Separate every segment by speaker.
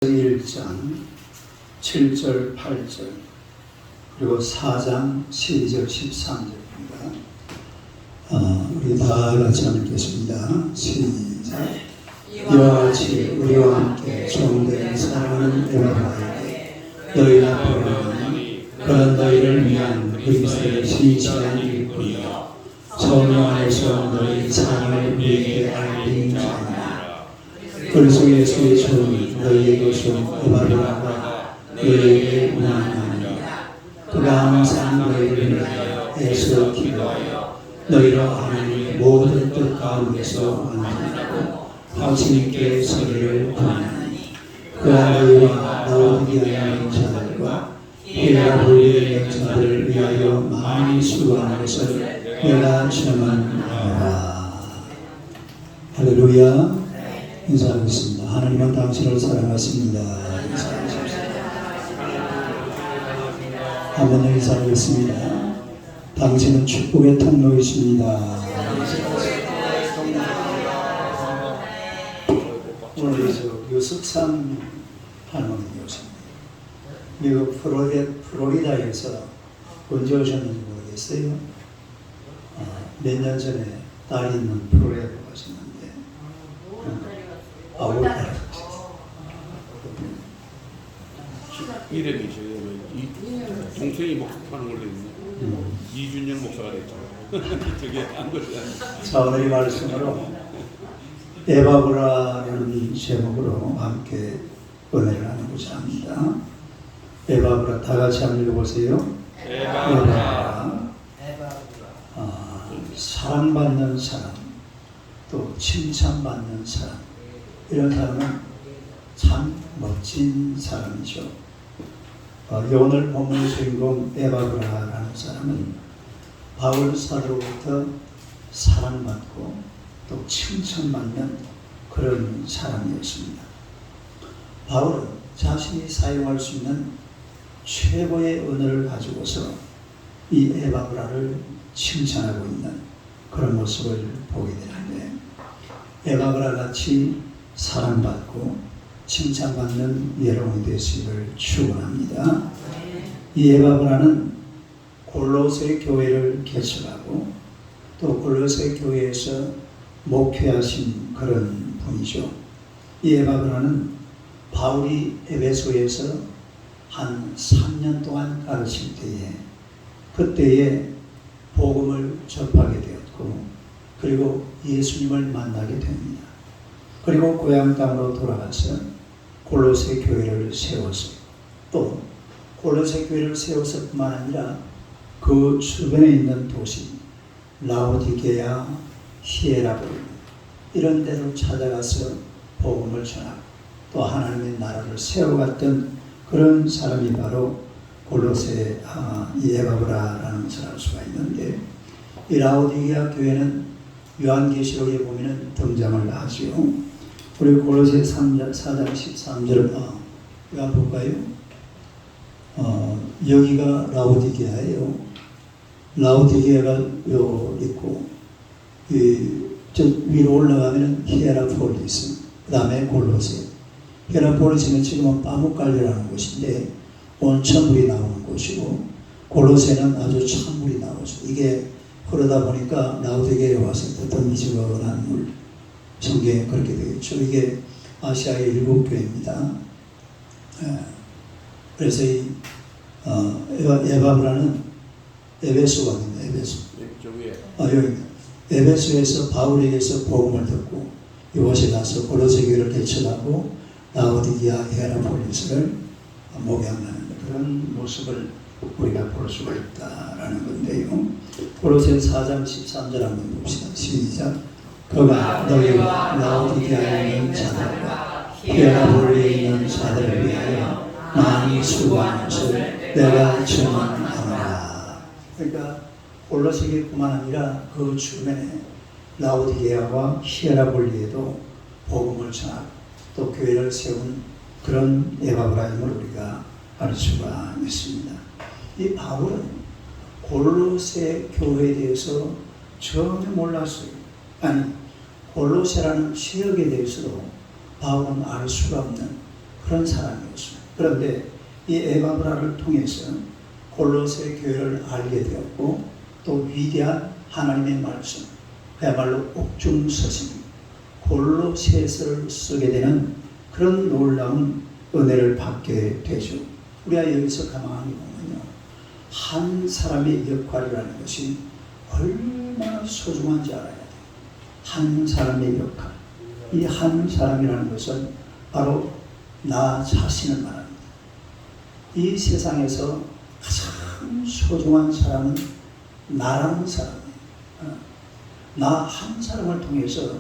Speaker 1: 1장 7절 8절 그리고 4장 12절 13절입니다. 우리 다 같이 한번 읽겠습니다. 시작. 이와 같이 우리와 함께 종된 사랑하는 에바브라에게 너희가 보려니 그런 너희를 위한 그리스도의 신실한 일꾼이요 성령 안에서 너희 삶을 우리에게 알린 자니라. 그리스도 예수의 종이 너희에게 오신 에바브라가 너희에게 문안하느니라. 그가 항상 너희를 위하여 애써 기도하여 너희로 하나님의 모든 뜻 가운데서 완전하고 확신있게 서기를 권하니 그가 너희와 라오디게아의 영자들과 히에라볼리의 영자들을 위하여 많이 수고하는 것을 내가 청하노라. 할렐루야. 인사하겠습니다. 하나님은 당신을 사랑하십니다. 한번 인사하겠습니다. 당신은 축복의 통로이십니다. 오늘 유석산 할머니 오십니다. 미국 플로리다에서 언제 오셨는지 모르겠어요. 몇 년 전에 딸이 있는 플로리다에 오셨는데
Speaker 2: 이름이 동생이 목사하는 걸로 있네. 이준영 목사가 됐잖아. 되게 안 걸려.
Speaker 1: 자, 오늘 이 말씀으로 에바브라라는 제목으로 함께 은혜를 나누고자 합니다. 에바브라, 다 같이 한번 읽어보세요. 에바브라. 사랑받는 사람, 또 칭찬받는 사람, 이런 사람은 참 멋진 사람이죠. 오늘 본문의 주인공 에바브라라는 사람은 바울 사도로부터 사랑받고 또 칭찬받는 그런 사람이었습니다. 바울은 자신이 사용할 수 있는 최고의 언어를 가지고서 이 에바브라를 칭찬하고 있는 그런 모습을 보게 되는데, 에바브라 같이 사랑받고 칭찬받는 여러분이 되시기를 축원합니다. 이 에바브라는 골로새 교회를 개척하고 또 골로새 교회에서 목회하신 그런 분이죠. 이 에바브라는 바울이 에베소에서 한 3년 동안 가르칠 때에 그때에 복음을 접하게 되었고, 그리고 예수님을 만나게 됩니다. 그리고 고향 땅으로 돌아가서 골로새 교회를 세웠어요. 또 골로새 교회를 세웠을 뿐만 아니라 그 주변에 있는 도시 라오디게아, 히에라볼 이런 데로 찾아가서 복음을 전하고 또 하나님의 나라를 세워갔던 그런 사람이 바로 골로새 에바브라라는 사람일 수가 있는데, 이 라오디게아 교회는 요한계시록에 보면 등장을 하죠. 우리 골로새 4장 13절 한번 볼까요? 여기가 라오디게아예요. 라오디게아가 요 있고, 저 위로 올라가면 히에라폴리스, 그 다음에 골로새. 히에라폴리스는 지금은 빠뭇갈리라는 곳인데 온천물이 나오는 곳이고, 골로새는 아주 찬물이 나오죠. 이게 그러다 보니까 라오디게아에 와서 어떤 미지근한 물, 성경에 그렇게 되겠죠. 이게 아시아의 7교회입니다. 그래서 이 에바브라는 에베소가 있습니다. 에베소. 여기 에베소에서 바울에게서 복음을 듣고 이곳에 가서 골로새 교회를 개척하고 라오디게아 히에라폴리스를 목양하는 그런 모습을 우리가 볼 수가 있다라는 건데요. 골로새 4장 13절 한번 봅시다. 시작. 그가 너희와 라오디게아에 있는 자들과 히에라볼리에 있는 자들을 위하여 많이 수고하는 것을 내가 증언하노라. 그러니까 골로새뿐만 아니라 그 주변에 라오디게아와 히에라볼리에도 복음을 전하고 또 교회를 세운 그런 에바브라임을 우리가 알 수가 있습니다. 이 바울은 골로새 교회에 대해서 전혀 몰랐어요. 아니, 골로새라는 지역에 대해서도 바울은 알 수가 없는 그런 사람이었어요. 그런데 이 에바브라를 통해서 골로새 교회를 알게 되었고 또 위대한 하나님의 말씀, 그야말로 옥중서신 골로새서를 쓰게 되는 그런 놀라운 은혜를 받게 되죠. 우리가 여기서 가만히 보면요, 한 사람의 역할이라는 것이 얼마나 소중한지 알아야 돼요. 한 사람의 역할, 이 한 사람이라는 것은 바로 나 자신을 말합니다. 이 세상에서 가장 소중한 사람은 나라는 사람이에요. 나 한 사람을 통해서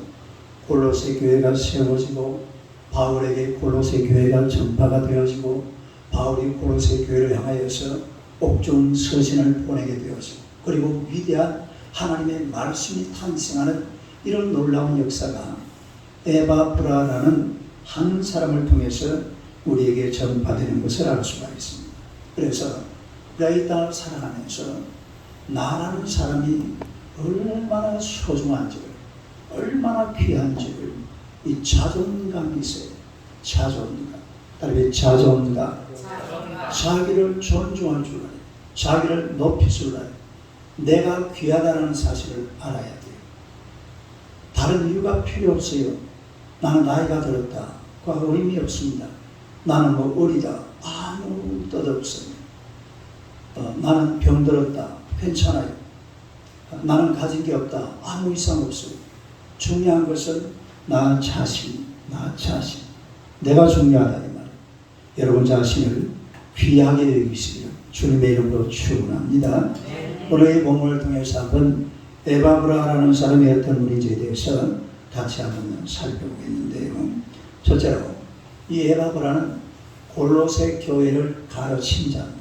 Speaker 1: 골로새 교회가 세워지고 바울에게 골로새 교회가 전파가 되어지고 바울이 골로새 교회를 향하여서 옥중 서신을 보내게 되어지고 그리고 위대한 하나님의 말씀이 탄생하는 이런 놀라운 역사가 에바브라라는 한 사람을 통해서 우리에게 전파되는 것을 알 수가 있습니다. 그래서 우리가 이 땅을 살아가면서 나라는 사람이 얼마나 소중한지를, 얼마나 귀한지를 이 자존감이 있어요. 자존감. 다른 자존감. 자기를 존중할 줄 알아요. 자기를 높일 줄 알아요. 내가 귀하다는 사실을 알아야 돼요. 다른 이유가 필요 없어요. 나는 나이가 들었다. 그 의미 없습니다. 나는 뭐 어리다. 아무 뜻 없어요. 나는 병들었다. 괜찮아요. 나는 가진 게 없다. 아무 이상 없어요. 중요한 것은 나 자신. 내가 중요하다 이 말이에요. 여러분 자신을 귀하게 여기시기를 주님의 이름으로 축원합니다. 오늘 이 본문을 통해서 한번 에바브라라는 사람의 어떤 문제에 대해서 같이 한번 살펴보겠는데요. 첫째로 이 에바브라는 골로새 교회를 가르친 자입니다.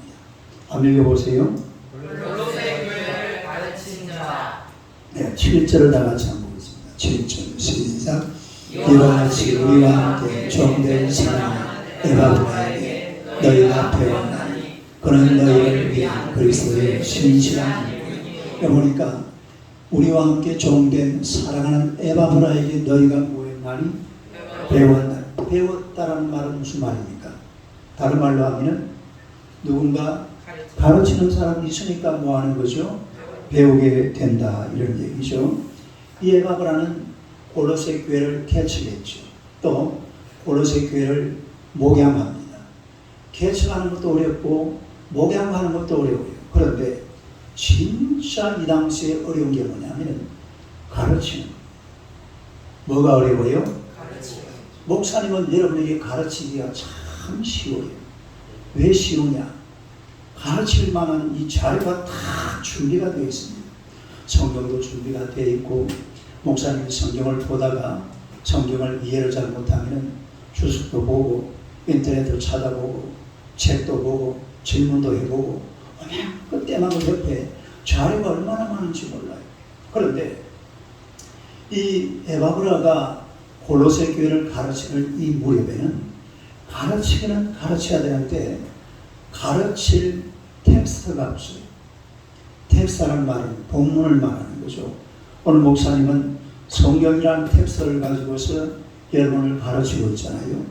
Speaker 1: 한번 읽어보세요.
Speaker 3: 골로새 교회를 가르친 자.
Speaker 1: 네, 7절을 다 같이 한번 보겠습니다. 7절 시작. 이와 같이 우리와 함께 종된 사랑 에바브라에게 너희가 배웠나니 그는 너희를 위한 그리스도의 신실한 이군이니. 보니까 우리와 함께 종된 사랑하는 에바브라에게 너희가 뭐했나니? 배웠다. 배웠다라는 말은 무슨 말입니까? 다른 말로 하면 누군가 가르치는 사람이 있으니까 뭐 하는 거죠? 배우게 된다 이런 얘기죠. 이 에바브라는 골로새 교회를 개척했죠. 또 골로새 교회를 목양합니다. 개척하는 것도 어렵고 목양하는 것도 어려워요. 그런데 진짜 이 당시에 어려운 게 뭐냐면 가르치는 거. 뭐가 어려워요?
Speaker 3: 가르치는.
Speaker 1: 목사님은 여러분에게 가르치기가 참 쉬워요. 왜 쉬우냐? 가르칠 만한 이 자료가 다 준비가 되어 있습니다. 성경도 준비가 되어 있고 목사님이 성경을 보다가 성경을 이해를 잘 못하면 주석도 보고 인터넷을 찾아보고 책도 보고 질문도 해보고 그때마다 옆에 자료가 얼마나 많은지 몰라요. 그런데 이 에바브라가 골로새 교회를 가르치는 이 무렵에는 가르치기는 가르쳐야 되는데 가르칠 텍스트가 없어요. 텍스트라는 말은 본문을 말하는 거죠. 오늘 목사님은 성경이라는 텍스트를 가지고서 여러분을 가르치고 있잖아요.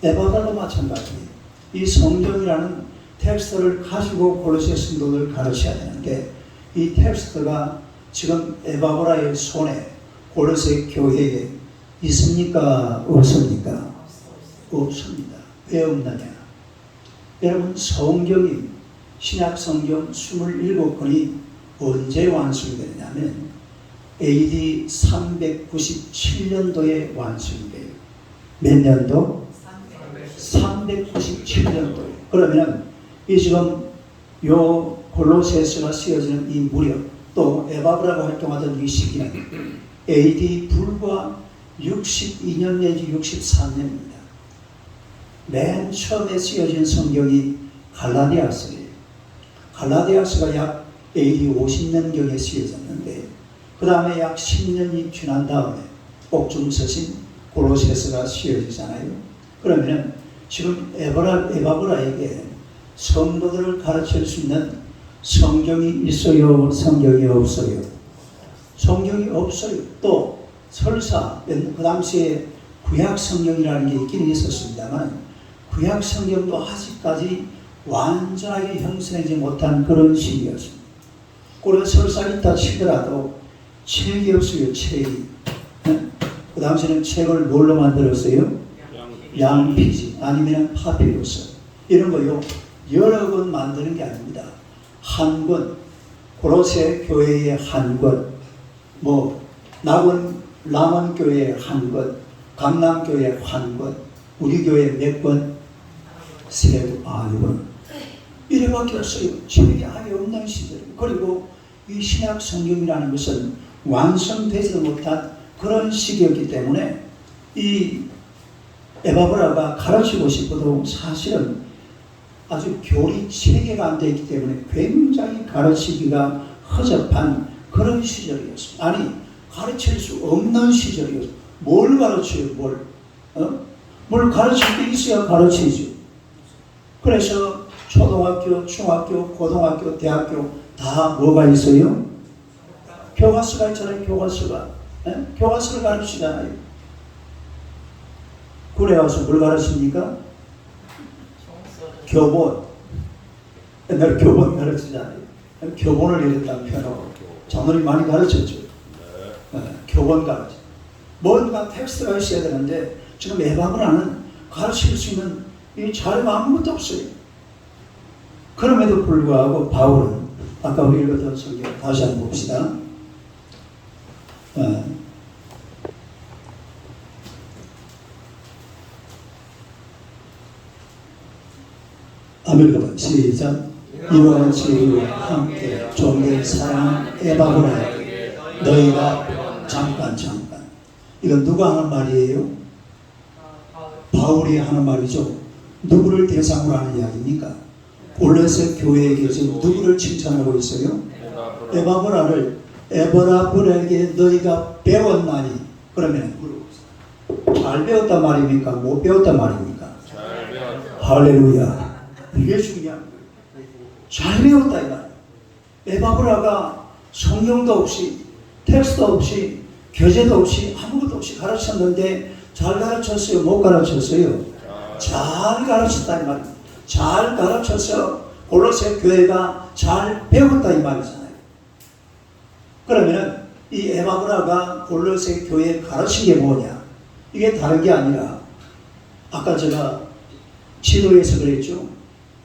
Speaker 1: 에바브라도 마찬가지예요. 이 성경이라는 텍스트를 가지고 골로새 성도들 가르쳐야 되는데 이 텍스트가 지금 에바브라의 손에 골로새 교회에 있습니까? 없습니까? 없습니다. 왜 없느냐? 여러분 성경이 신약 성경 27권이 언제 완성이 되냐면 AD 397년도에 완성이 돼요. 몇 년도? 397년도에. 그러면 이 지금 요 골로새서가 쓰여지는 이 무렵 또 에바브라가 활동하던 이 시기는 AD 불과 62년 내지 63년입니다. 맨 처음에 쓰여진 성경이 갈라디아서예요. 갈라디아서가 약 AD 50년경에 쓰여졌는데 그 다음에 약 10년이 지난 다음에 옥중서신 골로새서가 쓰여지잖아요. 그러면 지금 에바브라에게 성도들을 가르칠 수 있는 성경이 있어요? 성경이 없어요? 성경이 없어요. 또 설사 그 당시에 구약 성경이라는 게 있기는 있었습니다만 구약 성경도 아직까지 완전하게 형성하지 못한 그런 시기였습니다. 꼴에 설사 있다 치더라도 책이 없어요. 책이. 그 당시에는 책을 뭘로 만들었어요? 양피지 아니면 파피루스 이런 거요. 여러 권 만드는 게 아닙니다. 한 권, 고로새 교회의 한 권, 남원 교회의 한 권, 강남 교회의 한 권, 우리 교회 몇 권? 세 권. 이래밖에 없어요. 책이 아예 없는 시절. 그리고 이 신약 성경이라는 것은 완성되지도 못한 그런 시기였기 때문에 이 에바브라가 가르치고 싶어도 사실은 아주 교리 체계가 안 되어 있기 때문에 굉장히 가르치기가 허접한 그런 시절이었습니다. 아니 가르칠 수 없는 시절이었어요. 뭘 가르쳐요? 뭘 가르칠 게 있어야 가르치죠. 그래서 초등학교, 중학교, 고등학교, 대학교 다 뭐가 있어요? 교과서가 있잖아요. 교과서를 가르치잖아요. 군에 와서 뭘 가르칩니까? 교본. 옛날에 교본 가르치잖아요. 교본을 읽었다는 표현으로 장로님 많이 가르쳤죠. 교본 가르치. 뭔가 텍스트가 있어야 되는데 지금 에바브라는 가르칠 수 있는 이 자료가 아무것도 없어요. 그럼에도 불구하고 바울은 아까 우리 읽었던 성경 다시 한번 봅시다. 아멘. 시작. 이와 같이 우리와 함께 종의 사랑 에바브라에게 너희가 잠깐 이건 누가 하는 말이에요? 바울이 하는 말이죠. 누구를 대상으로 하는 이야기입니까? 골로새 교회에게 지금 누구를 칭찬하고 있어요? 에바브라에게 너희가 배웠나니. 그러면 잘 배웠단 말입니까? 못 배웠단 말입니까?
Speaker 2: 잘 배웠다.
Speaker 1: 할렐루야. 이게 중요한 거예요. 잘 배웠다 이 말. 에바브라가 성경도 없이 텍스트 없이 교재도 없이 아무것도 없이 가르쳤는데 잘 가르쳤어요? 못 가르쳤어요? 잘 가르쳤다 이 말입니다. 잘 가르쳐서 골로새 교회가 잘 배웠다 이 말이잖아요. 그러면 이 에바브라가 골로새 교회에 가르친 게 뭐냐? 이게 다른 게 아니라 아까 제가 지도에서 그랬죠.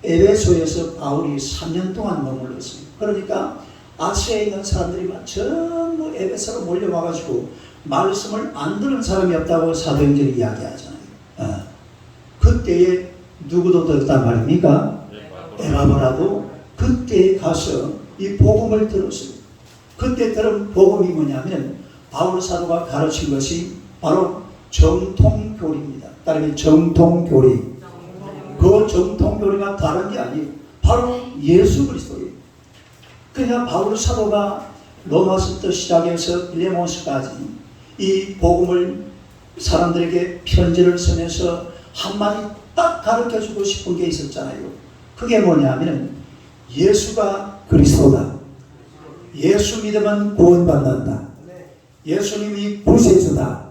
Speaker 1: 에베소에서 바울이 3년 동안 머물렀어요. 그러니까 아시아에 있는 사람들이 전부 에베소로 몰려와가지고 말씀을 안 들은 사람이 없다고 사도행전이 이야기하잖아요. 그때에 누구도 들었단 말입니까? 에바브라도 그때에 가서 이 복음을 들었어요. 그때 들은 복음이 뭐냐면 바울 사도가 가르친 것이 바로 정통교리입니다. 따르면 정통교리. 그 정통교리가 다른 게 아니에요. 바로 예수 그리스도예요. 그냥 바울 사도가 로마서부터 시작해서 빌레몬서까지 이 복음을 사람들에게 편지를 쓰면서 한마디 딱 가르쳐주고 싶은 게 있었잖아요. 그게 뭐냐면 예수가 그리스도다. 예수 믿으면 구원받는다. 예수님이 구세주다.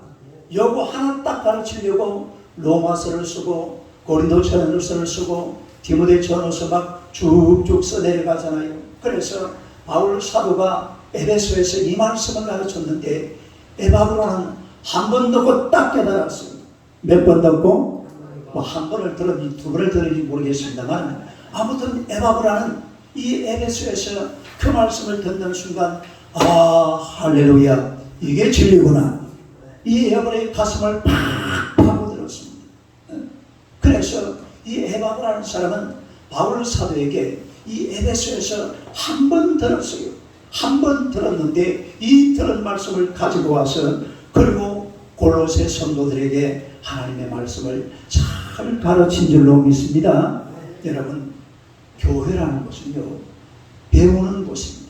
Speaker 1: 요거 하나 딱 가르치려고 로마서를 쓰고 고린도전서를 쓰고 디모데전서 막 쭉쭉 써내려가잖아요. 그래서 바울 사도가 에베소에서 이 말씀을 가르쳤는데 에바브라는 한 번 듣고 딱 깨달았어요. 몇 번 듣고? 한 번을 들었는지 두 번을 들었는지 모르겠습니다만 아무튼 에바브라는 이 에베소에서 그 말씀을 듣는 순간 할렐루야, 이게 진리구나. 이 에바브라의 가슴을 팍 파고들었습니다. 그래서 이 에바브라는 사람은 바울 사도에게 이 에베소에서 한 번 들었어요. 한 번 들었는데 이 들은 말씀을 가지고 와서 그리고 골로새 성도들에게 하나님의 말씀을 잘 가르친 줄로 믿습니다. 여러분, 교회라는 것은요, 배우는 곳입니다.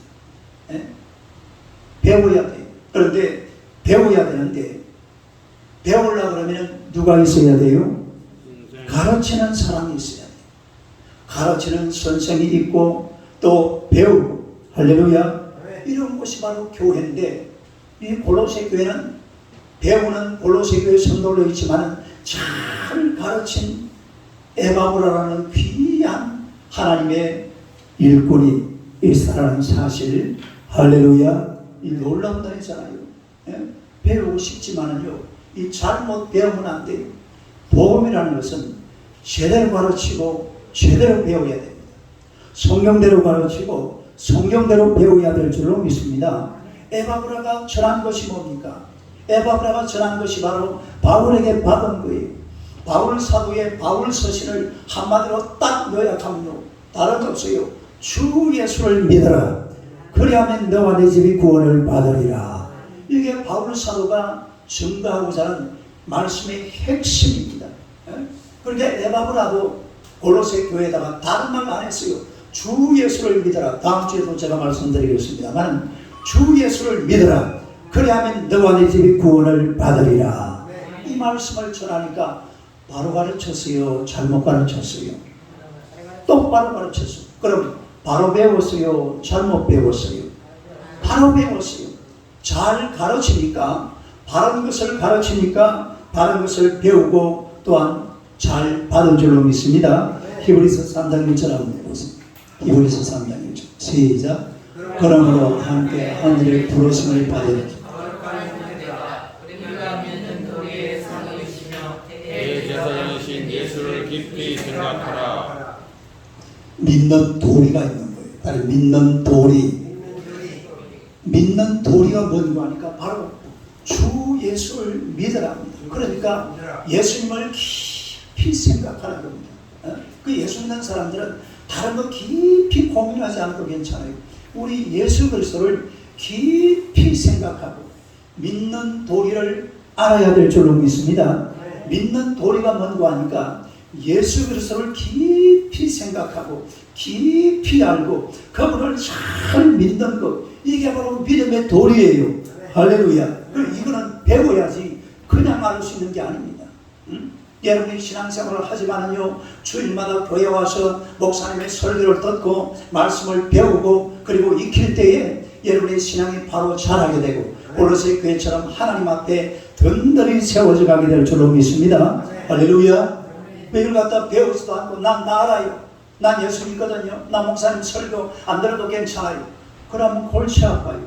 Speaker 1: 배워야 돼요. 그런데 배워야 되는데 배우려고 그러면 누가 있어야 돼요? 가르치는 사람이 있어야 돼요. 가르치는 선생이 있고 또 배우고, 할렐루야. 이런 곳이 바로 교회인데 이 골로새 교회는 배우는 골로새 교회 성도로 있지만 잘 가르친 에바브라라는 귀한 하나님의 일꾼이 있다라는 사실, 할렐루야, 이 놀라운 단이잖아요. 예? 배우고 싶지만은요, 이 잘못 배우면 안 돼요. 복음이라는 것은 제대로 가르치고 제대로 배워야 됩니다. 성경대로 가르치고 성경대로 배워야 될 줄로 믿습니다. 에바브라가 전한 것이 뭡니까? 에바브라가 전한 것이 바로 바울에게 받은 거예요. 바울 사도의 바울 서신을 한마디로 딱 요약하면요, 다른 게 없어요. 주 예수를 믿어라. 그리하면 너와 내 집이 구원을 받으리라. 이게 바울 사도가 증거하고자 하는 말씀의 핵심입니다. 그런데 에바브라도 골로새 교회에다가 다른 말 안 했어요. 주 예수를 믿어라. 다음 주에도 제가 말씀드리겠습니다만, 주 예수를 믿어라. 그리하면 너와 내 집이 구원을 받으리라. 이 말씀을 전하니까 바로 가르쳤어요? 잘못 가르쳤어요? 똑바로 가르쳤어요. 그럼 바로 배웠어요? 잘못 배웠어요? 바로 배웠어요. 잘 가르치니까, 바른 것을 가르치니까 바른 것을 배우고 또한 잘 받은 줄로 믿습니다. 히브리서 3장 1절 한번 해보세요. 히브리서 3장 1절 시작. 그러므로 함께 하늘의 부르심을 받은
Speaker 2: 대제사장이신 예수를 깊이 생각하라.
Speaker 1: 믿는 도리가 있는 거예요. 바로 믿는 도리. 믿는 도리가 뭔가 하니까 바로 주 예수를 믿으라 합니다. 그러니까 예수님을 깊이 생각하라 겁니다. 그 예수 믿는 사람들은 다른 거 깊이 고민하지 않아도 괜찮아요. 우리 예수 그리스도를 깊이 생각하고 믿는 도리를 알아야 될 줄로 믿습니다. 믿는 도리가 뭔가 하니까 예수 그리스도를 깊이 생각하고 깊이 알고 그분을 잘 믿는 것, 이게 바로 믿음의 도리예요. 할렐루야. 이거는 배워야지 그냥 알 수 있는 게 아닙니다. 여러분이 신앙생활을 하지만은요, 주일마다 교회 와서 목사님의 설교를 듣고 말씀을 배우고 그리고 익힐 때에 여러분의 신앙이 바로 자라게 되고 골로새 교회처럼 하나님 앞에 든든히 세워져 가게 될 줄로 믿습니다. 할렐루야. 이걸 갖다 배우지도 않고 난 다 알아요. 난 예수 믿거든요. 나 목사님 설교 안 들어도 괜찮아요. 그러면 골치 아파요.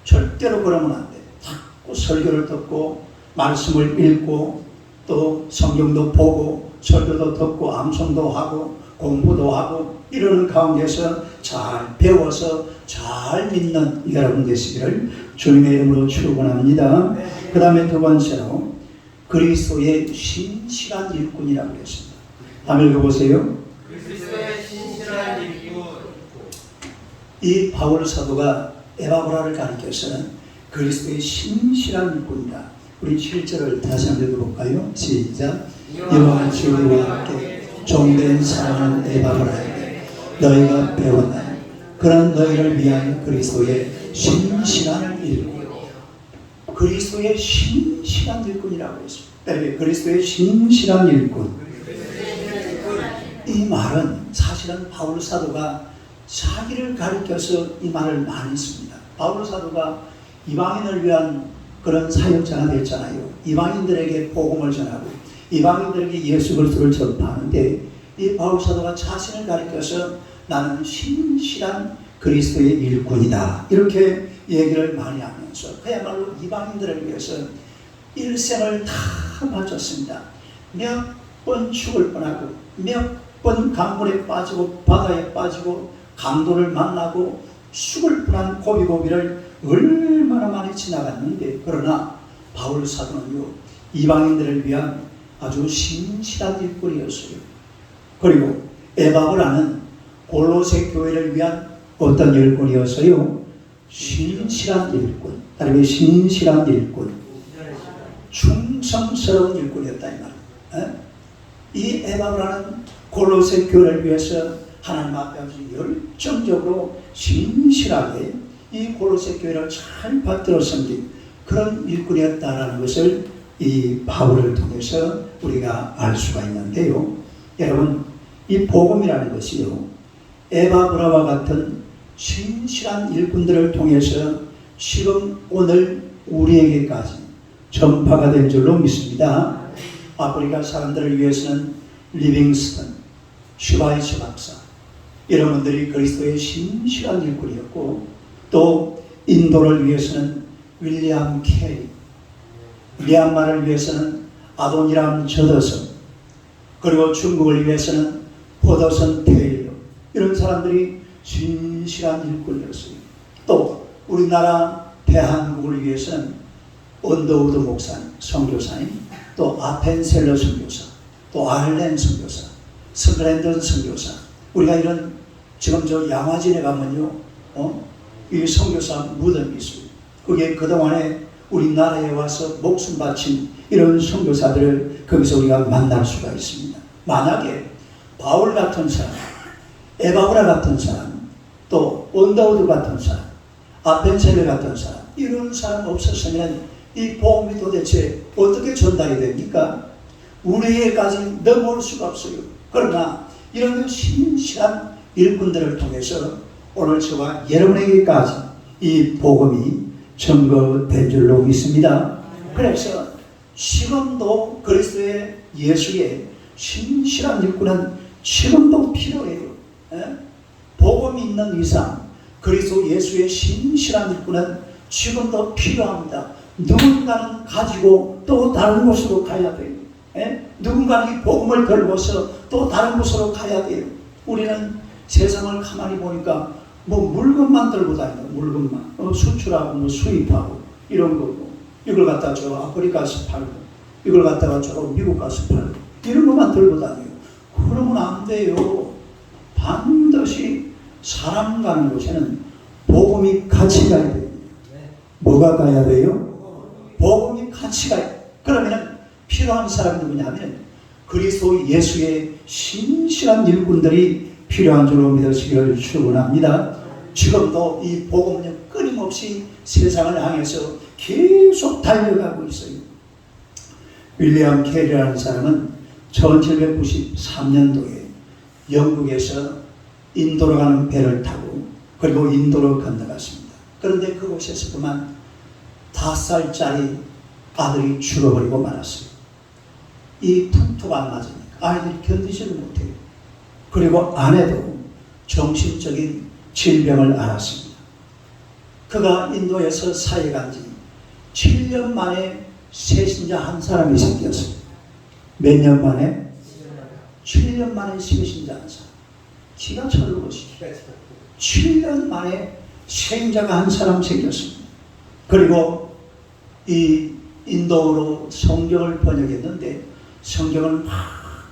Speaker 1: 절대로 그러면 안 돼. 자꾸 설교를 듣고 말씀을 읽고 또 성경도 보고 설교도 듣고 암송도 하고 공부도 하고 이러는 가운데서 잘 배워서 잘 믿는 여러분 되시기를 주님의 이름으로 축원합니다. 그 다음에 두 번째로 그리스도의 신실한 일꾼이라고 했습니다. 한번 읽어보세요.
Speaker 3: 그리스도의 신실한 일꾼.
Speaker 1: 이 바울 사도가 에바브라를 가리켜서는 그리스도의 신실한 일꾼이다. 우리 7절을 다시 한번 읽어볼까요? 시작. 이와 같이 우리와 함께 종된 사랑하는 에바브라에게 너희가 배웠나니 그런 너희를 위한 그리스도의 신실한 일꾼. 그리스도의 신실한 일꾼이라고 했습니다. 그리스도의 신실한 일꾼. 이 말은 사실은 바울 사도가 자기를 가리켜서 이 말을 많이 씁니다. 바울 사도가 이방인을 위한 그런 사역자가 됐잖아요. 이방인들에게 복음을 전하고 이방인들에게 예수 그리스도를 전파하는데 이 바울 사도가 자신을 가리켜서 나는 신실한 그리스도의 일꾼이다, 이렇게 얘기를 많이 하면서 그야말로 이방인들을 위해서 일생을 다 바쳤습니다. 몇 번 죽을 뻔하고 몇 번 강물에 빠지고 바다에 빠지고 강도를 만나고 죽을 뻔한 고비고비를 얼마나 많이 지나갔는데, 그러나 바울 사도는요, 이방인들을 위한 아주 신실한 일꾼이었어요. 그리고 에바브라는 골로새 교회를 위한 어떤 일꾼이었어요? 신실한 일꾼. 다른 신실한 일꾼, 충성스러운 일꾼이었다 이 말. 이 에바브라는 골로새 교회를 위해서 하나님 앞에 아주 열정적으로 신실하게 이 골로새 교회를 잘 받들어 섬긴 그런 일꾼이었다라는 것을 이 바울을 통해서 우리가 알 수가 있는데요. 여러분, 이 복음이라는 것이요, 에바브라와 같은 신실한 일꾼들을 통해서 지금 오늘 우리에게까지 전파가 된 줄로 믿습니다. 아프리카 사람들을 위해서는 리빙스턴, 슈바이처 박사 이런 분들이 그리스도의 신실한 일꾼이었고, 또 인도를 위해서는 윌리엄 캐리, 미얀마를 위해서는 아도니람 저더선, 그리고 중국을 위해서는 포더선 테일러, 이런 사람들이 신실한 일꾼이었어요. 또 우리나라 대한민국을 위해서는 언더우드 목사님, 선교사님, 또 아펜셀러 선교사, 또 아일랜드 선교사, 스플렌던 선교사. 우리가 이런 지금 저 양화진에 가면요, 이 선교사 무덤이 있어요. 그게 그동안에 우리나라에 와서 목숨 바친 이런 선교사들을 거기서 우리가 만날 수가 있습니다. 만약에 바울 같은 사람, 에바브라 같은 사람, 또 언더우드 같은 사람, 아펜셀러 같은 사람, 이런 사람 없었으면 이 복음이 도대체 어떻게 전달이 됩니까? 우리에게까지 넘어올 수가 없어요. 그러나 이런 신실한 일꾼들을 통해서 오늘 저와 여러분에게까지 이 복음이 전거된 줄로 믿습니다. 그래서 지금도 그리스도의 예수의 신실한 일꾼은 지금도 필요해요. 복음이 있는 이상 그리스도 예수의 신실한 일꾼은 지금도 필요합니다. 누군가는 가지고 또 다른 곳으로 가야 돼요. 누군가는 이 복음을 들고서 또 다른 곳으로 가야 돼요. 우리는 세상을 가만히 보니까 뭐 물건만 들고 다니고, 물건만 수출하고 뭐 수입하고 이런 거고, 이걸 갖다가 저 아프리카 가서 팔고, 이걸 갖다가 저 미국 가서 팔고, 이런 것만 들고 다녀요. 그러면 안 돼요. 반드시 사람 가는 곳에는 복음이 같이 가야 돼요. 뭐가 가야 돼요? 복음이 같이 가요. 그러면 필요한 사람이 누구냐면 그리스도 예수의 신실한 일꾼들이 필요한 줄로 믿으시기를 축원합니다. 지금도 이 복음은 끊임없이 세상을 향해서 계속 달려가고 있어요. 윌리엄 캐리라는 사람은 1793년도에 영국에서 인도로 가는 배를 타고 그리고 인도로 건너갔습니다. 그런데 그곳에서 그만 5살짜리 아들이 죽어버리고 말았어요. 이 툭툭 안 맞으니까 아이들이 견디지를 못해요. 그리고 아내도 정신적인 질병을 앓았습니다. 그가 인도에서 사회 간 지 7년 만에 새신자 한 사람이 생겼어요. 몇 년 만에? 7년 만에 새신자 한 사람. 기가 차는 것이 7년 만에 생자가 한 사람 생겼습니다. 그리고 이 인도어로 성경을 번역했는데 성경을 막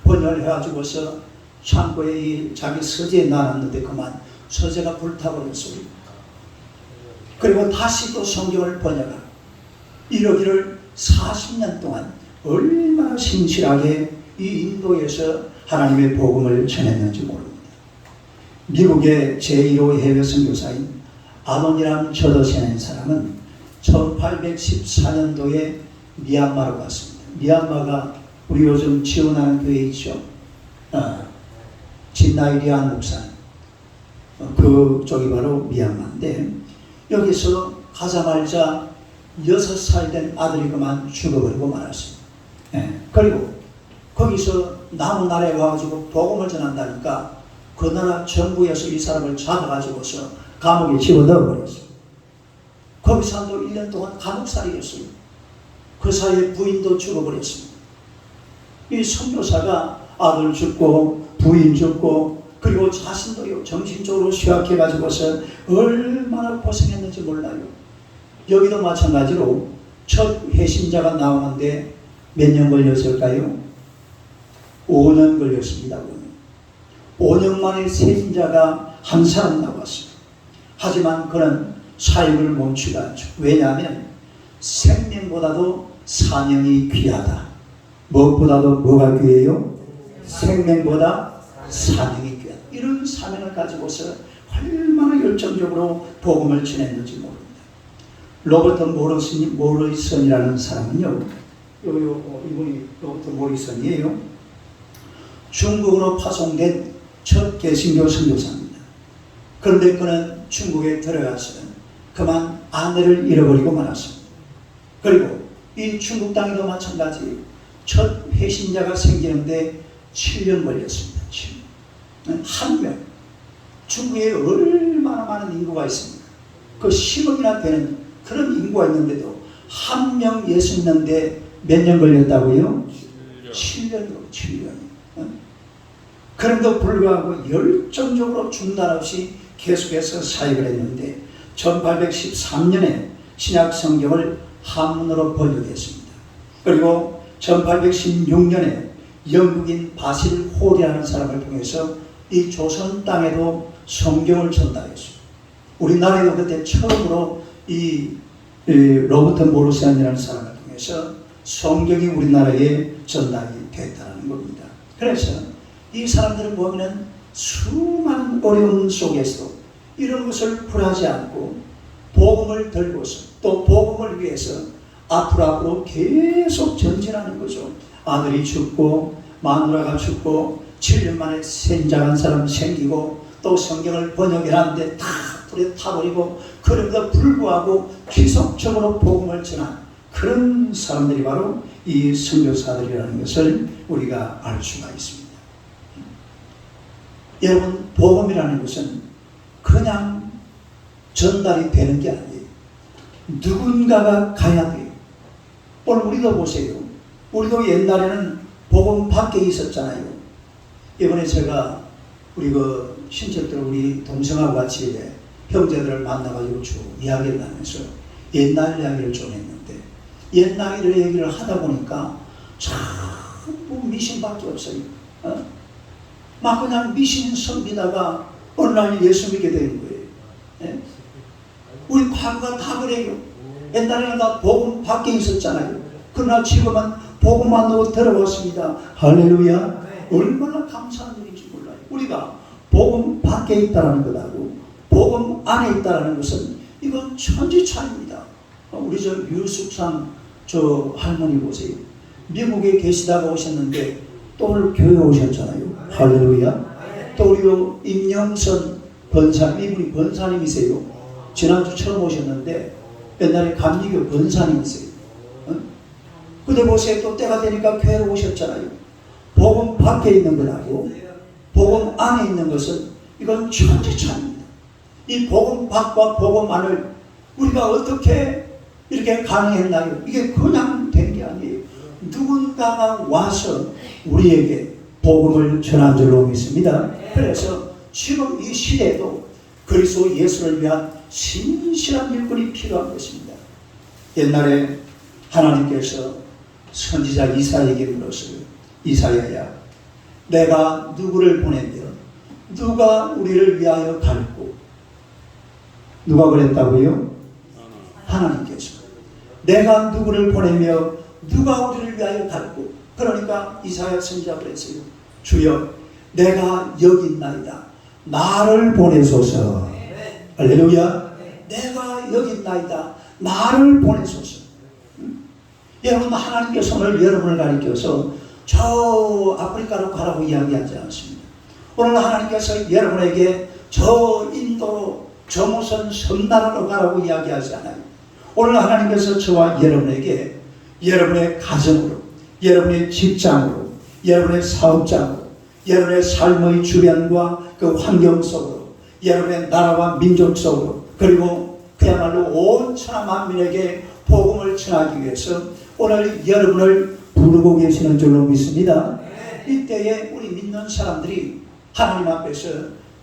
Speaker 1: 번역을 해가지고서 창고에 이 자기 서재에 놔놨는데 그만 서재가 불타버렸어요. 그리고 다시 또 성경을 번역하고 이러기를 40년 동안 얼마나 신실하게 이 인도에서 하나님의 복음을 전했는지 모릅니다. 미국의 제1호 해외 선교사인 아도니람 저더센이라는 사람은 1814년도에 미얀마로 갔습니다. 미얀마가 우리 요즘 지원하는 교회 있죠. 진나이리안 목사님. 그쪽이 바로 미얀마인데 여기서 가자마자 6살 된 아들이 그만 죽어버리고 말았습니다. 그리고 거기서 남은 나라에 와가지고 복음을 전한다니까 그 나라 정부에서 이 사람을 잡아가지고서 감옥에 집어넣어버렸어요. 거기서 또 1년 동안 감옥살이였어요. 그 사이에 부인도 죽어버렸습니다. 이 선교사가 아들 죽고 부인 죽고 그리고 자신도 정신적으로 쇠약해가지고서 얼마나 고생했는지 몰라요. 여기도 마찬가지로 첫 회신자가 나오는데 몇 년 걸렸을까요? 5년 걸렸습니다. 5년 만에 회신자가 한 사람 나왔어요. 하지만 그는 사역을 멈추지 않죠. 왜냐하면 생명보다도 사명이 귀하다. 무엇보다도 뭐가 귀해요? 생명보다 사명이 귀하다. 이런 사명을 가지고서 얼마나 열정적으로 복음을 전했는지 모릅니다. 로버트 모리슨이라는 사람은요, 이분이 로버트 모리슨이에요. 중국으로 파송된 첫 개신교 선교사입니다. 그런데 그는 중국에 들어가서 그만 아내를 잃어버리고 말았습니다. 그리고 이 중국 땅에도 마찬가지 첫 회신자가 생기는데 7년 걸렸습니다. 7년. 한 명. 중국에 얼마나 많은 인구가 있습니까? 그 10억이나 되는 그런 인구가 있는데도 한 명 예수 믿는데 몇 년 걸렸다고요? 7년이요. 7년. 그럼에도 불구하고 열정적으로 중단 없이 계속해서 사역을 했는데 1813년에 신약 성경을 한문으로 번역했습니다. 그리고 1816년에 영국인 바실 홀이라는 사람을 통해서 이 조선 땅에도 성경을 전달했습니다. 우리나라에도 그때 처음으로 이 로버트 모르시안이라는 사람을 통해서 성경이 우리나라에 전달이 됐다는 겁니다. 그래서 이 사람들은 보면은 수많은 어려움 속에서도 이런 것을 굴하지 않고 복음을 들고서 또 복음을 위해서 앞으로 계속 전진하는 거죠. 아들이 죽고 마누라가 죽고 7년 만에 생장한 사람 생기고 또 성경을 번역해놨는데 다 불에 타버리고 그럼에도 불구하고 지속적으로 복음을 전한 그런 사람들이 바로 이 선교사들이라는 것을 우리가 알 수가 있습니다. 여러분, 복음이라는 것은 그냥 전달이 되는 게 아니에요. 누군가가 가야 돼요. 오늘 우리도 보세요. 우리도 옛날에는 복음 밖에 있었잖아요. 이번에 제가 우리 그 친척들 우리 동생하고 같이 형제들을 만나가지고 쭉 이야기를 하면서 옛날 이야기를 좀 했는데 옛날 얘기를 하다 보니까 전부 미신밖에 없어요. 막 그냥 미신 섬기다가 어느 날 예수 믿게 되는 거예요. 예? 우리 과거가 다 그래요. 옛날에는 다 복음 밖에 있었잖아요. 그러나 지금은 복음 안으로 들어왔습니다. 할렐루야. 얼마나 감사한 일인지 몰라요. 우리가 복음 밖에 있다는 것하고 복음 안에 있다는 것은 이건 천지차이입니다. 우리 저 유숙상 저 할머니 보세요. 미국에 계시다가 오셨는데 또 오늘 교회 오셨잖아요. 할렐루야. 또 우리 임영선 번사님, 이분이 번사님이세요. 지난주 처음 오셨는데 옛날에 감리교 번사님이세요. 근데 보세요. 또 때가 되니까 교회에 오셨잖아요. 복음 밖에 있는 것하고 복음 안에 있는 것은 이건 천지차이입니다. 이 복음 밖과 복음 안을 우리가 어떻게 이렇게 가능했나요? 이게 그냥 된 게 아니에요. 누군가가 와서 우리에게 복음을 전한 줄로 믿습니다. 그래서 지금 이 시대에도 그리스도 예수를 위한 신실한 일꾼이 필요한 것입니다. 옛날에 하나님께서 선지자 이사야에게 물었어요. 이사야야, 내가 누구를 보내며 누가 우리를 위하여 갈고? 누가 그랬다고요? 하나님께서. 내가 누구를 보내며 누가 우리를 위하여 갈고? 그러니까 이사야 선지자가 그랬어요. 주여, 내가 여기 있나이다. 나를 보내소서. 할렐루야. 내가 여기 있나이다. 나를 보내소서. 여러분, 하나님께서 오늘 여러분을 가리켜서 저 아프리카로 가라고 이야기하지 않습니다. 오늘 하나님께서 여러분에게 저 인도로 저 무슨 섬나라로 가라고 이야기하지 않아요. 오늘 하나님께서 저와 여러분에게 여러분의 가정으로, 여러분의 직장으로, 여러분의 사업장으로, 여러분의 삶의 주변과 그 환경 속으로, 여러분의 나라와 민족 속으로, 그리고 그야말로 온 천하 만민에게 복음을 전하기 위해서 오늘 여러분을 부르고 계시는 줄로 믿습니다. 이때에 우리 믿는 사람들이 하나님 앞에서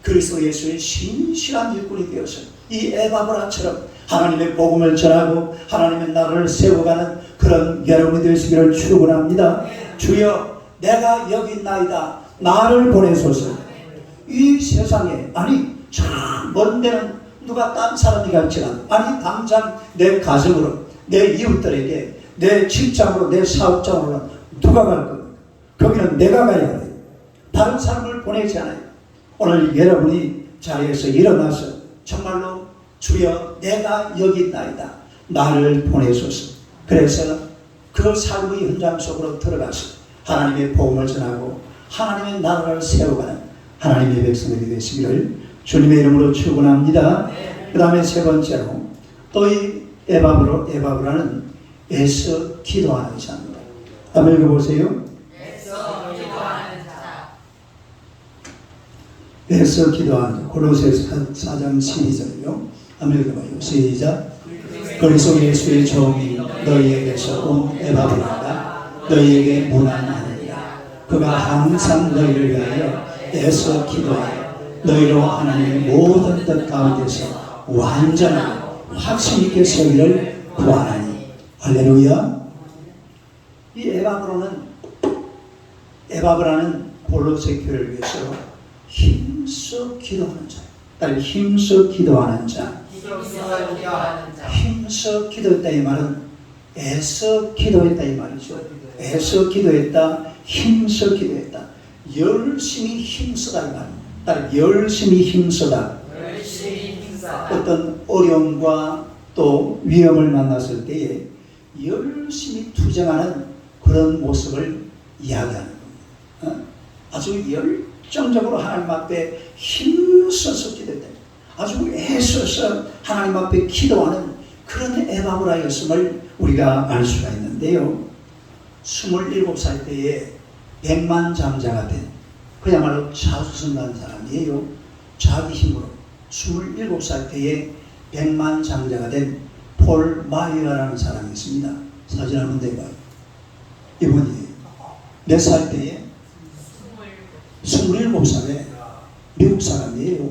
Speaker 1: 그리스도 예수의 신실한 일꾼이 되어서 이 에바브라처럼 하나님의 복음을 전하고 하나님의 나라를 세워가는 그런 여러분이 되시기를 축원합니다. 주여, 내가 여기 있나이다. 나를 보내소서. 이 세상에, 아니 참 먼 데는 누가 딴 사람이 갈지라도, 아니 당장 내 가정으로, 내 이웃들에게, 내 직장으로, 내 사업장으로는 누가 갈 겁니까? 거기는 내가 가야 돼요. 다른 사람을 보내지 않아요. 오늘 여러분이 자리에서 일어나서 정말로 주여, 내가 여기 있나이다. 나를 보내소서. 그래서 그 삶의 현장 속으로 들어가서 하나님의 복음을 전하고 하나님의 나라를 세워가는 하나님의 백성들이 되시기를 주님의 이름으로 축원합니다. 그 다음에 세 번째로 또 이 에바브라는 애써 기도하는 자입니다. 한번 읽어보세요.
Speaker 3: 애써 기도하는 자.
Speaker 1: 애써 기도하는 자. 골로새서 4장 12절요. 한번 읽어봐요. 시작. 그리스도 예수의 종이 너희에게서 온 에바브라가 너희에게 문안하느니라. 그가 항상 너희를 위하여 애써 기도하여 너희로 하나님의 모든 뜻 가운데서 완전하고 확신 있게 서기를 구하나니. 할렐루야. 이 에바브라는 골로새 교회를 위해서 힘써 기도하는 자. 딸 힘써 기도하는 자. 힘써 기도했다 이 말은 애써 기도했다 이 말이죠. 애써 기도했다, 힘써 기도했다. 열심히 힘쓰다 이 말입니다. 딸 열심히 힘쓰다. 어떤 어려움과 또 위험을 만났을 때에 열심히 투쟁하는 그런 모습을 이야기하는 겁니다. 아주 열정적으로 하나님 앞에 힘써서 기도했다. 아주 애써서 하나님 앞에 기도하는 그런 에바브라였음을 우리가 알 수가 있는데요. 27살 때에 백만장자가 된 그야말로 자수성가한 사람이에요. 자기 힘으로 27살 때에 백만장자가 된 폴 마이어라는 사람이 있습니다. 사진 한번 내봐요. 이분이 몇 살 때에? 27살에 미국 사람이에요.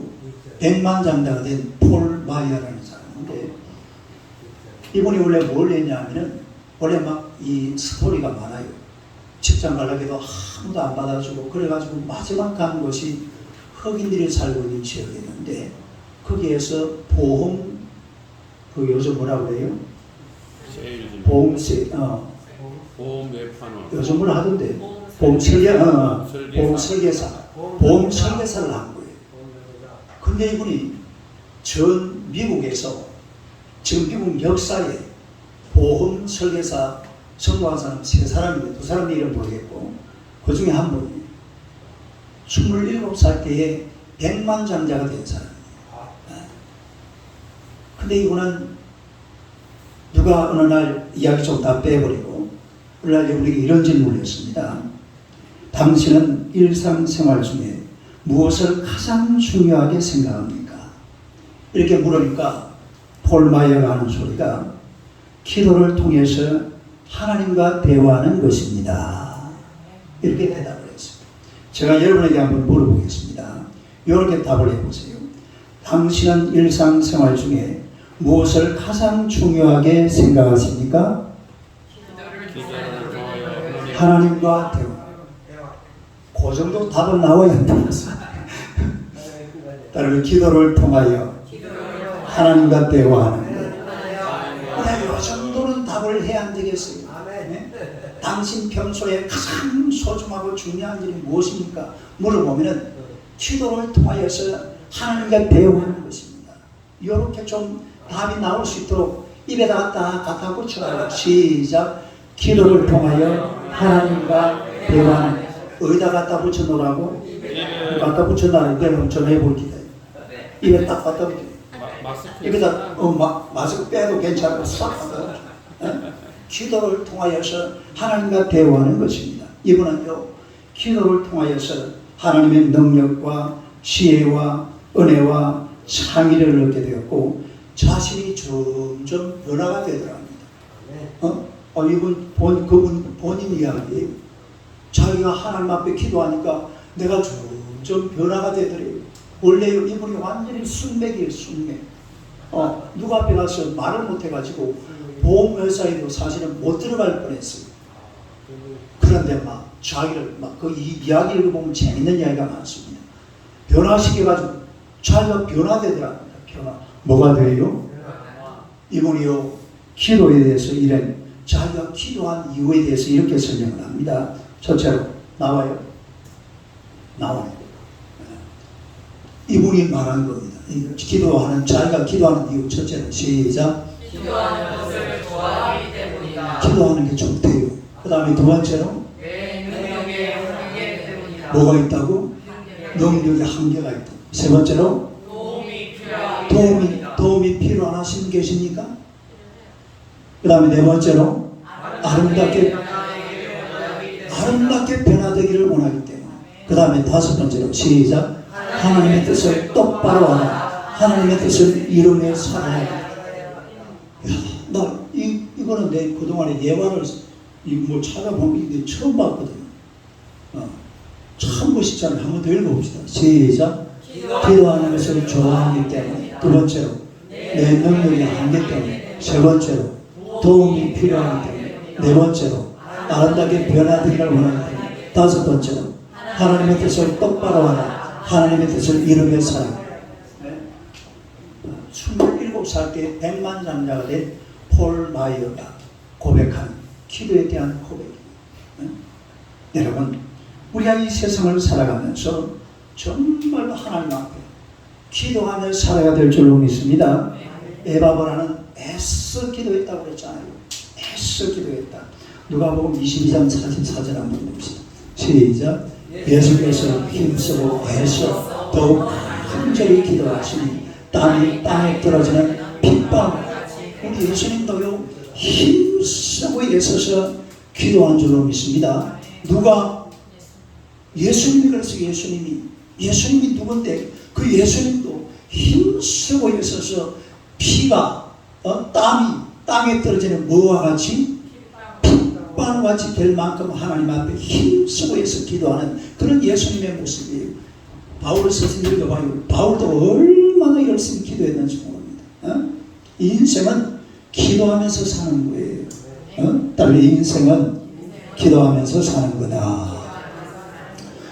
Speaker 1: 백만장자가 된 폴 마이어라는 사람인데, 이분이 원래 뭘 했냐면은 원래 막 이 스토리가 많아요. 직장 가려고 해도 아무도 안 받아주고 그래가지고 마지막 간 곳이 흑인들이 살고 있는 지역이었는데, 거기에서 보험, 그 요즘 뭐라고 해요? 보험세,
Speaker 2: 보험 매판원.
Speaker 1: 요즘 뭐라 하던데? 보험 설계사. 보험 설계사를 한 거예요. 근데 이분이 전 미국에서 지금 미국 역사에 보험 설계사 성공한 사람 3사람인데 2사람 이름 모르겠고, 그 중에 한 분이 27살 때에 백만장자가 된 사람이에요. 근데 이분은 누가 어느 날 이야기 좀 다 빼버리고 어느 날 우리에게 이런 질문을 했습니다. 당신은 일상생활 중에 무엇을 가장 중요하게 생각합니까? 이렇게 물으니까 폴 마이어가 하는 소리가 기도를 통해서 하나님과 대화하는 것입니다. 이렇게 대답을 했습니다. 제가 여러분에게 한번 물어보겠습니다. 이렇게 답을 해보세요. 당신은 일상생활 중에 무엇을 가장 중요하게 생각하십니까? 하나님과 대화. 그 정도 답은 나와야 한다면서요. 따르면 기도를 통하여 하나님과 대화하는 것. 이 정도는 답을 해야 안 되겠어요. 네? 당신 평소에 가장 소중하고 중요한 일이 무엇입니까? 물어보면은 기도를 통하여서 하나님과 대화하는 것입니다. 이렇게 좀 답이 나올 수 있도록 입에다가 딱 갖다 붙여가지고 시작. 기도를 통하여 하나님과 대화하는. 어디다 갖다 붙여놓으라고? 갖다 붙여놔라. 내가 좀 해볼게요. 입에 딱 갖다 붙여. 입에다 마스크 빼도 괜찮고 싹 갖다 붙여. 기도를 통하여서 하나님과 대화하는 것입니다. 이분은요, 기도를 통하여서 하나님의 능력과 지혜와 은혜와 창의를 얻게 되었고 자신이 점점 변화가 되더랍니다. 이분 그분 본인 이야기예요. 자기가 하나님 앞에 기도하니까 내가 점점 변화가 되더래요. 원래 이분이 완전히 순백이에요. 순백. 누구 앞에 가서 말을 못해가지고 보험회사에도 사실은 못 들어갈 뻔했어요. 그런데 막 자기를 그 이야기를 보면 재밌는 이야기가 많습니다. 변화시켜가지고 자기가 변화되더랍니다. 변화. 뭐가 돼요? 이분이요, 기도에 대해서 이런 자기가 기도한 이유에 대해서 이렇게 설명을 합니다. 첫째로 나와요. 이분이 말한 겁니다. 자기가 기도하는 이유 첫째로 시작.
Speaker 3: 기도하는 것을 좋아하기 때문이다.
Speaker 1: 기도하는 게 좋대요. 그 다음에 두 번째로
Speaker 3: 능력의 한계 때문이다.
Speaker 1: 뭐가 있다고? 능력의 한계가 있다. 세 번째로 도움이 필요하신 분 계십니까? 그 다음에 네 번째로 아름답게 변화되기를 원하기 때문에. 그 다음에 다섯 번째로 시작. 하나님의 뜻을 똑바로 하라. 하나님의 뜻을 이루며 살아야 돼. 이거는 내 그동안에 예화를 뭐 찾아보면 이게 처음 봤거든. 참 멋있잖아요. 한 번 더 읽어봅시다. 시작. 기도하는 것을 좋아하기 때문에. 두 번째로, 내 능력이 한계 때문에. 세 번째로, 도움이 필요하기 때문에. 네 번째로, 아름답게 변화되기를 원하기 때문에. 다섯 번째로, 하나님의 뜻을 똑바로 하라. 하나님의 뜻을 이루며 살아. 27살 때 백만장자가 된 폴 마이어가 고백한 기도에 대한 고백입니다. 여러분, 우리가 이 세상을 살아가면서 정말로 하나님 앞에 기도하며 살아야 될 줄로 믿습니다. 에바브라는 애써 기도했다고 그랬잖아요. 애써 기도했다. 누가복음 22장 44절 한번 봅시다. 시작. 예수께서 힘쓰고 애써 더욱 간절히 기도하시니 땀이 땅에 떨어지는 핏방울. 우리 예수님도요 힘쓰고 애써서 기도한 줄로 믿습니다. 누가? 예수님이. 그래서 예수님이 누군데 그 예수님도 힘쓰고 애써서 피가 땀이 땅에 떨어지는 뭐와 같이? 핏방울과 같이 될 만큼 하나님 앞에 힘쓰고 애써 기도하는 그런 예수님의 모습이에요. 바울을 서서 읽어봐요. 바울도 얼마나 열심히 기도했는지 모릅니다. 인생은 기도하면서 사는 거예요. 딸 인생은 기도하면서 사는 거다.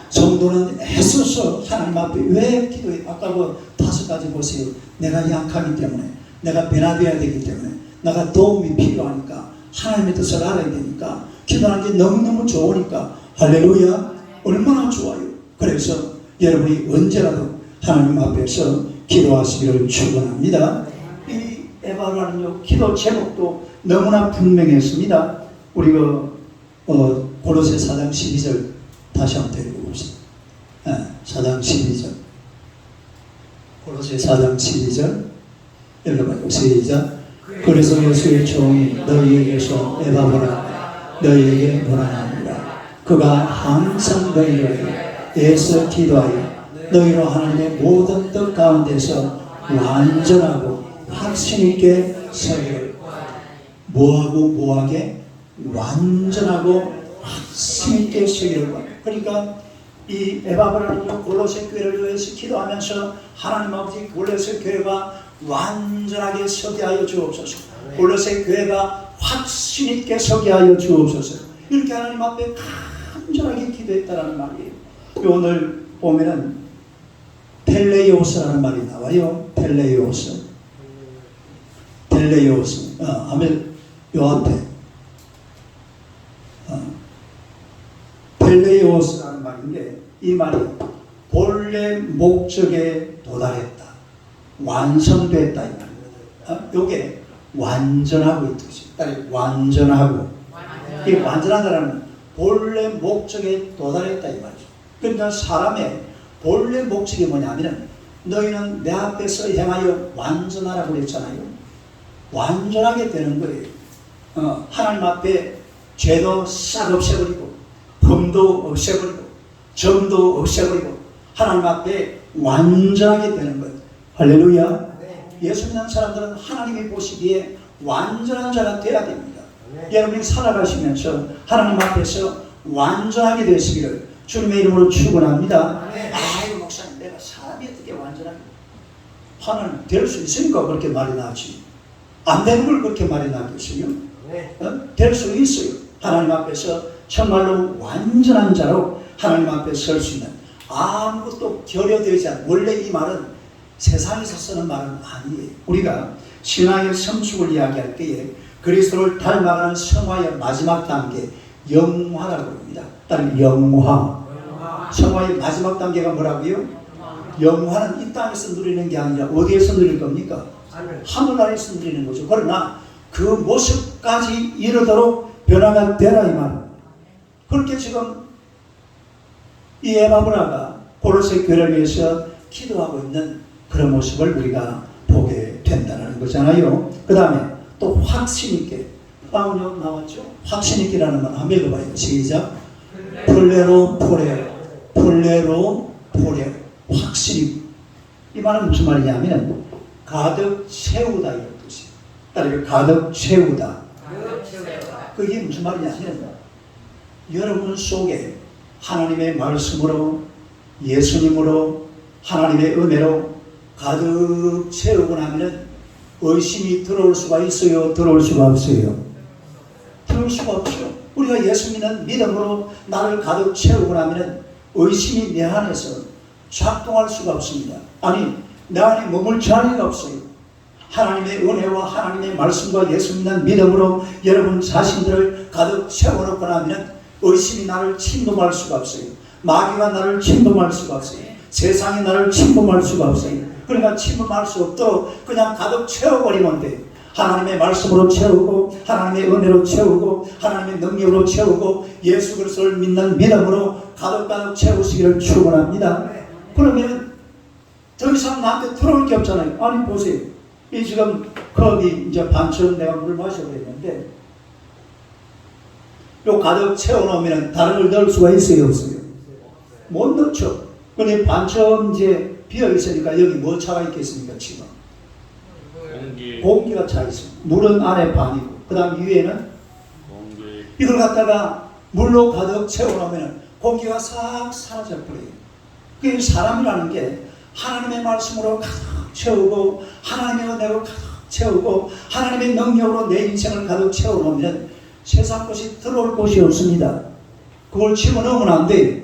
Speaker 1: 성도는 애써서 하나님 앞에 왜 기도해? 아까 그 5가지 보세요. 내가 약하기 때문에, 내가 변화되어야 되기 때문에, 내가 도움이 필요하니까, 하나님의 뜻을 알아야 되니까, 기도하는 게 너무너무 좋으니까, 할렐루야, 얼마나 좋아요. 그래서 여러분이 언제라도 하나님 앞에서 기도하시기를 축원합니다. 이 에바라는요 기도 제목도 너무나 분명했습니다. 우리가 고로새 4장 12절 다시 한번 읽어봅시다. 4장 12절. 고로새 4장 12절 읽어봐요. 시작. 그래서 예수의 종이 너희에게서 에바보라 너희에게 보라합니다. 그가 항상 너희를 애써 기도하여 너희로 하나님의 모든 뜻 가운데서 완전하고 확신 있게 서기를. 뭐하게? 완전하고 확신 있게 서기를. 그러니까 이 에바브라는요 골로새 교회를 위해서 기도하면서 하나님 아버지 골로새 교회가 완전하게 서게 하여 주옵소서. 골로새 교회가 확신 있게 서게 하여 주옵소서. 이렇게 하나님 앞에 간절하게 기도했다라는 말이에요. 오늘 보면은 텔레이오스라는 말이 나와요. 텔레이오스. 하면 요 앞에 텔레이오스라는 말인데 이 말이 본래 목적에 도달했다, 완성됐다 이 말이거든. 요게 완전하고 이 뜻이에요. 완전하고. 이 완전하다라는 본래 목적에 도달했다 이 말이죠. 그러니까 사람의 본래 목적이 뭐냐면 너희는 내 앞에서 행하여 완전하라고 그랬잖아요. 완전하게 되는 거예요. 하나님 앞에 죄도 싹 없애버리고 흠도 없애버리고 점도 없애버리고 하나님 앞에 완전하게 되는 거예요. 할렐루야. 예수 믿는 사람들은 하나님이 보시기에 완전한 자가 되어야 됩니다. 여러분이 살아가시면서 하나님 앞에서 완전하게 되시기를 주님의 이름으로 축원합니다. 아이고 목사님 내가 사람이 어떻게 완전하게 하나님 될 수 있으니까 그렇게 말이 나지 안 되는 걸 그렇게 말이 나겠어요? 될 수 있어요. 하나님 앞에서 정말로 완전한 자로 하나님 앞에 설 수 있는 아무것도 결여되지 않은. 원래 이 말은 세상에서 쓰는 말은 아니에요. 우리가 신앙의 성숙을 이야기할 때에 그리스도를 닮아가는 성화의 마지막 단계 영화라고 합니다. 따로 영화. 성화의 마지막 단계가 뭐라고요? 영화는 이 땅에서 누리는 게 아니라 어디에서 누릴 겁니까? 하늘 아래에서 누리는 거죠. 그러나 그 모습까지 이르도록 변화가 되라 이 말입니다. 그렇게 지금 이 에바브라가 골로새 교회를 위해서 기도하고 있는 그런 모습을 우리가 보게 된다는 거잖아요. 그 다음에 또 확신 있게 빵으로 나왔죠. 확신 있게라는 말 한번 읽어봐요. 시작. 플레로 포레오. 확실히. 이 말은 무슨 말이냐면 가득 채우다 이런 뜻이에요. 따라서 가득 채우다. 그게 무슨 말이냐면 여러분 속에 하나님의 말씀으로, 예수님으로, 하나님의 은혜로 가득 채우고 나면 의심이 들어올 수가 있어요? 들어올 수가 없어요? 들어올 수가 없죠. 우리가 예수 믿는 믿음으로 나를 가득 채우고 나면 의심이 내 안에서 작동할 수가 없습니다. 아니, 내 안에 머물 자리가 없어요. 하나님의 은혜와 하나님의 말씀과 예수 믿는 믿음으로 여러분 자신들을 가득 채워놓고 나면 의심이 나를 침범할 수가 없어요. 마귀가 나를 침범할 수가 없어요. 세상이 나를 침범할 수가 없어요. 그러니까 침범할 수 없도록 그냥 가득 채워버리면 돼요. 하나님의 말씀으로 채우고, 하나님의 은혜로 채우고, 하나님의 능력으로 채우고, 예수 그리스도를 믿는 믿음으로 가득 채우시기를 축원합니다. 그러면 더 이상 나한테 들어올 게 없잖아요. 아니 보세요. 이 지금 컵이 이제 반쯤 내가 물을 마셔버렸는데 요 가득 채워놓으면 다른 걸 넣을 수가 있어요, 없어요? 못 넣죠. 근데 반쯤 이제 비어 있으니까 여기 뭐 차가 있겠습니까, 지금? 공기가 차 있습니다. 물은 안에 반이고, 그 다음 위에는 공기. 이걸 갖다가 물로 가득 채워놓으면 공기가 싹 사라져버려요. 그 사람이라는 게 하나님의 말씀으로 가득 채우고, 하나님의 은혜로 가득 채우고, 하나님의 능력으로 내 인생을 가득 채워놓으면 세상 것이 들어올 곳이 없습니다. 그걸 집어넣으면 안 돼요.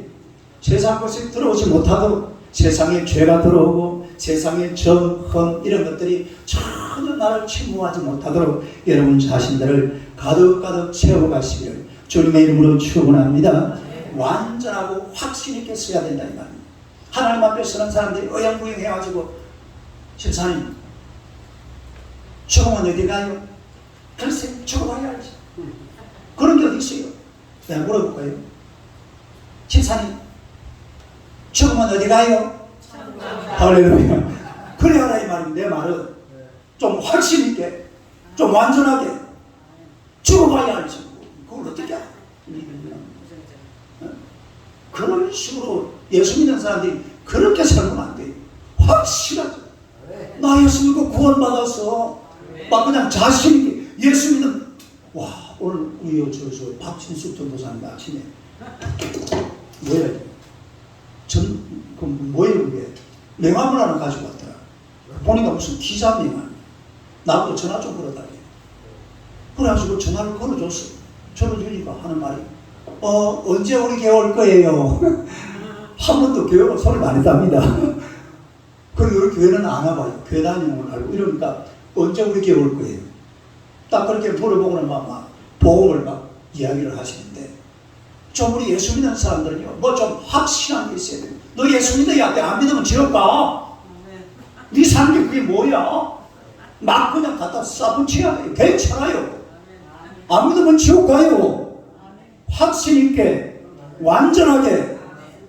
Speaker 1: 세상 것이 들어오지 못하도록 세상에 죄가 들어오고 세상의 정험 이런 것들이 전혀 나를 침범하지 못하도록 여러분 자신들을 가득 채워가시기를 주님의 이름으로 축원합니다. 완전하고 확신 있게 써야 된다 이 말입니다. 하나님 앞에 서는 사람들이 어영부영해가지고 집사님 죽으면 어디 가요? 글쎄 죽어봐야 알지. 그런 게 어디 있어요? 내가 물어볼까요? 집사님 죽으면 어디 가요? 할렐루야. 그래 하라 이 말입니다. 내 말은 좀 확신 있게, 좀 완전하게 죽어봐야 알지. 그걸 어떻게 알아? 그런 식으로 예수 믿는 사람들이 그렇게 살면 안 돼요. 확실하죠. 나 예수 믿고 구원받았어. 막 그냥 자신 있게 예수 믿는. 와, 오늘 우리 저 박진숙 전도사님 아침에 뭐야? 뭐예요 그게? 명함을 하나 가지고 왔더라. 보니까 무슨 기자 명함. 나보고 전화 좀 걸어달래. 그래가지고 전화를 걸어줬어. 걸어주니까 하는 말이 언제 우리 교회 올 거예요? 한 번도 교회로 소리를 안 했답니다. 그리고 우리 교회는 안 와봐요. 교회 다니는 걸 알고. 이러니까 언제 우리 교회 올 거예요? 딱 그렇게 물어보고는 막 보험을 막 이야기를 하시는데 좀 우리 예수 믿는 사람들은요 뭐 좀 확실한 게 있어야 돼요. 너 예수 믿어야 돼. 안 믿으면 지옥 가. 네 사는 게 그게 뭐야? 막 그냥 갖다 싸붙여야 돼요. 괜찮아요. 안 믿으면 지옥 가요. 확신 있게 완전하게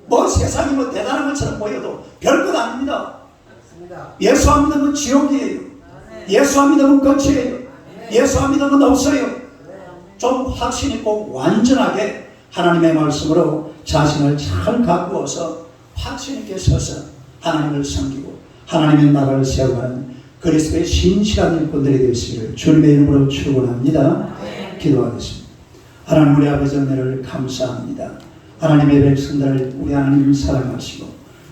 Speaker 1: 뭐 세상이 뭐 대단한 것처럼 보여도 별것 아닙니다. 예수 안 믿으면 지옥이에요. 예수 안 믿으면 끝이에요. 예수 안 믿으면 없어요. 좀 확신 있고 완전하게 하나님의 말씀으로 자신을 잘 가꾸어서 확신 있게 서서 하나님을 섬기고 하나님의 나라를 세워가는 그리스도의 신실한 일꾼들이 되시기를 주님의 이름으로 축원합니다. 기도하겠습니다. 하나님 우리 아버지 은혜를 감사합니다. 하나님의 백성들을 우리 하나님 사랑하시고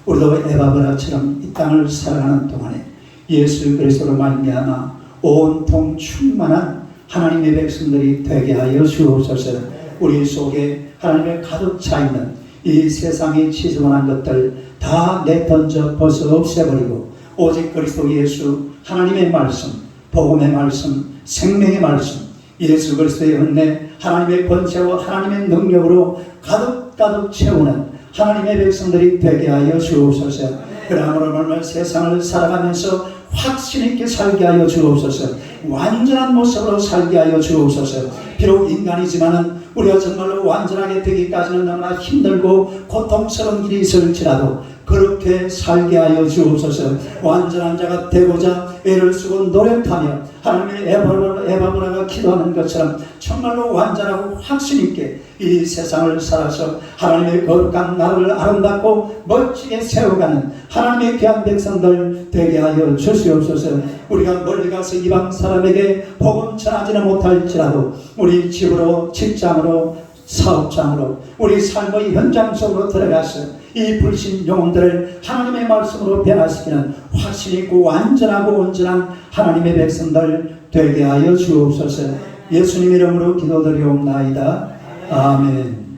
Speaker 1: 우리도 에바브라처럼 이 땅을 살아가는 동안에 예수 그리스도로 말미암아 온통 충만한 하나님의 백성들이 되게 하여 주옵소서. 우리 속에 하나님의 가득 차 있는 이 세상의 지저분한 것들 다 내던져 벗어 없애버리고 오직 그리스도 예수 하나님의 말씀, 복음의 말씀, 생명의 말씀, 예수 그리스도의 은혜, 하나님의 권세와 하나님의 능력으로 가득 채우는 하나님의 백성들이 되게 하여 주옵소서. 그러므로 말면 세상을 살아가면서 확신 있게 살게 하여 주옵소서. 완전한 모습으로 살게 하여 주옵소서. 비록 인간이지만은 우리가 정말로 완전하게 되기까지는 너무나 힘들고 고통스러운 길이 있을지라도 그렇게 살게 하여 주옵소서. 완전한 자가 되고자 애를 쓰고 노력하며 하나님의 에바브라가 기도하는 것처럼 정말로 완전하고 확신 있게 이 세상을 살아서 하나님의 거룩한 나라를 아름답고 멋지게 세워가는 하나님의 귀한 백성들 되게 하여 주시옵소서. 우리가 멀리 가서 이방 사람에게 복음 전하지는 못할지라도 우리 집으로, 직장으로, 사업장으로, 우리 삶의 현장 속으로 들어가서 이 불신 영혼들을 하나님의 말씀으로 변화시키는 확신 있고 완전하고 온전한 하나님의 백성들 되게 하여 주옵소서. 예수님 이름으로 기도드리옵나이다. 아멘.